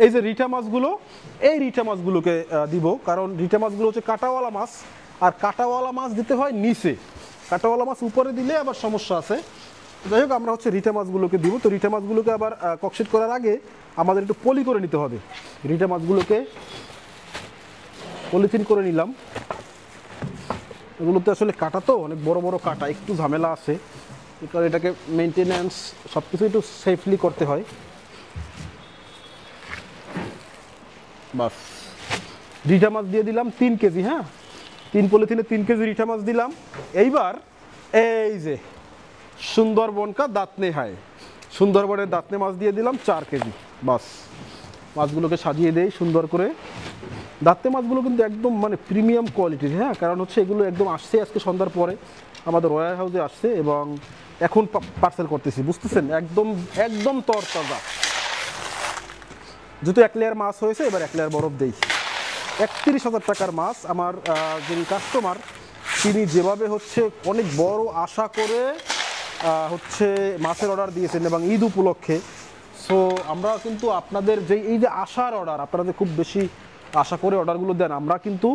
এই যে রিঠা মাছগুলো, এই রিঠা মাছগুলোকে দিব, কারণ রিঠা মাছগুলো হচ্ছে কাঁটাওয়ালা মাছ, আর কাঁটাওয়ালা মাছ দিতে হয় নিচে, কাঁটাওয়ালা মাছ উপরে দিলে আবার সমস্যা আছে। যাই হোক, আমরা হচ্ছে রিঠা মাছগুলোকে দিব। তো রিঠা মাছগুলোকে আবার ককশিট করার আগে আমাদের একটু পলি করে নিতে হবে। রিঠা মাছগুলোকে পলিথিন করে নিলাম। এগুলোতে আসলে কাটা তো অনেক বড় বড় কাটা, একটু ঝামেলা আছে, কারণ এটাকে মেনটেন্যান্স সব কিছু একটু সেফলি করতে হয়। বাস, রিঠা মাছ দিয়ে দিলাম 3 কেজি। হ্যাঁ, 3 পলিথিনে 3 কেজি রিঠা মাছ দিলাম। এইবার এই যে সুন্দরবনকা দাঁতনে হায়, সুন্দরবনের দাঁতনে মাছ দিয়ে দিলাম 4 কেজি। বাস, মাছগুলোকে সাজিয়ে দেই সুন্দর করে। দাঁতনে মাছগুলো কিন্তু একদম মানে প্রিমিয়াম কোয়ালিটির। হ্যাঁ, কারণ হচ্ছে এগুলো একদম আসছে আজকে সন্ধ্যার পরে আমাদের ওয়্যার হাউসে আসছে এবং এখন পার্সেল করতেছি, বুঝতেছেন, একদম একদম তরতাজা। যেহেতু 1 লেয়ার মাছ হয়েছে, এবার 1 লেয়ার বরফ দেই। 31,000 টাকার মাছ। আমার যিনি কাস্টমার, তিনি যেভাবে হচ্ছে অনেক বড় আশা করে হচ্ছে মাছের অর্ডার দিয়েছেন এবং ঈদ উপলক্ষে। সো আমরা কিন্তু আপনাদের যে এই যে আশার অর্ডার, আপনারা যে খুব বেশি আশা করে অর্ডারগুলো দেন, আমরা কিন্তু